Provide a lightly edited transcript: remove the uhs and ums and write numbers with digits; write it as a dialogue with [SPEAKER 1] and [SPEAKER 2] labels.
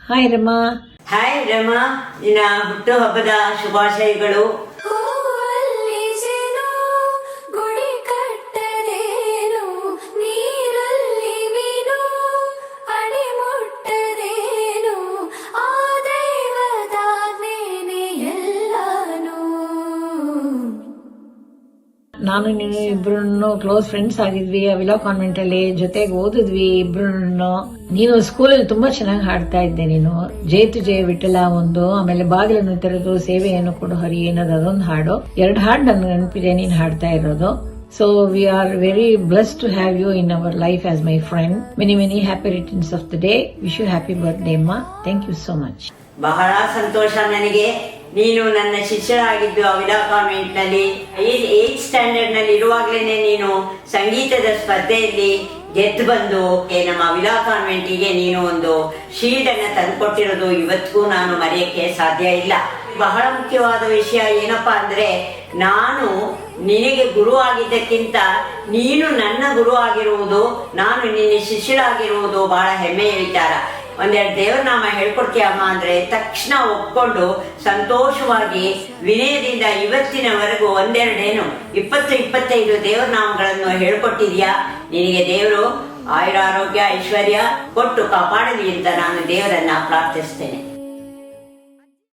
[SPEAKER 1] Hi Rama.
[SPEAKER 2] Hi Rama, ನಿನ್ನ ಹುಟ್ಟು ಹಬ್ಬದ ಶುಭಾಶಯಗಳು.
[SPEAKER 1] ನಾನು ನೀನು ಇಬ್ರು ಕ್ಲೋಸ್ ಫ್ರೆಂಡ್ಸ್ ಆಗಿದ್ವಿ ಅವಿಲಾ ಕಾನ್ವೆಂಟ್ ಅಲ್ಲಿ, ಜೊತೆಗೆ ಓದಿದ್ವಿ ಇಬ್ರು. ನೀನು ಸ್ಕೂಲಲ್ಲಿ ತುಂಬಾ ಚೆನ್ನಾಗಿ ಹಾಡ್ತಾ ಇದ್ದೆ. ನೀನು ಜೇತು ಜಯ ವಿಠಲ ಒಂದು, ಆಮೇಲೆ ಬಾಗಿಲನ್ನು ತೆರೆದು ಸೇವೆಯನ್ನು ಕೊಡು ಹರಿ ಏನದು ಅದೊಂದು ಹಾಡು. 2 ಹಾಡು ನನ್ಗೆ ನೆನಪಿದೆ ನೀನ್ ಹಾಡ್ತಾ ಇರೋದು. So we are very blessed to have you in our life as my friend. Many happy returns of the day. Wish you happy birthday, Ma. Thank you so much.
[SPEAKER 2] ಬಹಳ ಸಂತೋಷ ನನಗೆ. ನೀನು ನನ್ನ ಶಿಷ್ಯರಾಗಿದ್ದು ಅವಿಲಾ ಕಾನ್ವೆಂಟ್ ನಲ್ಲಿ 8th ಸ್ಟ್ಯಾಂಡರ್ಡ್ ನಲ್ಲಿ ಇರುವಾಗ್ಲೇನೆ ನೀನು ಸಂಗೀತದ ಸ್ಪರ್ಧೆಯಲ್ಲಿ ಗೆದ್ದು ಬಂದು ನಮ್ಮ ಅವಿಲಾ ಕಾನ್ವೆಂಟಿಗೆ ನೀನು ಒಂದು ಶೀಲ್ಡ್ ಅನ್ನ ತಂದುಕೊಟ್ಟಿರೋದು ಇವತ್ತಿಗೂ ನಾನು ಮರೆಯಕ್ಕೆ ಸಾಧ್ಯ ಇಲ್ಲ. ಬಹಳ ಮುಖ್ಯವಾದ ವಿಷಯ ಏನಪ್ಪಾ ಅಂದ್ರೆ, ನಾನು ನಿನಗೆ ಗುರು ಆಗಿದ್ದಕ್ಕಿಂತ ನೀನು ನನ್ನ ಗುರು ಆಗಿರುವುದು, ನಾನು ನಿನ್ನ ಶಿಷ್ಯರಾಗಿರುವುದು ಬಹಳ ಹೆಮ್ಮೆಯ ವಿಚಾರ. ಒಂದೆರಡು ದೇವ್ರ ನಾಮ ಹೇಳ್ಕೊಡ್ತೀಯ ಅಮ್ಮ ಅಂದ್ರೆ ತಕ್ಷಣ ಒಪ್ಕೊಂಡು ಸಂತೋಷವಾಗಿ ವಿನಯದಿಂದ ಇವತ್ತಿನವರೆಗೂ 20-25 ದೇವ್ರ ನಾಮಗಳನ್ನು ಹೇಳ್ಕೊಟ್ಟಿದ್ಯಾ. ನಿನಗೆ ದೇವರು ಆಯುರಾರೋಗ್ಯ ಐಶ್ವರ್ಯ ಕೊಟ್ಟು ಕಾಪಾಡಲಿ ಅಂತ ನಾನು ದೇವರನ್ನ ಪ್ರಾರ್ಥಿಸ್ತೇನೆ.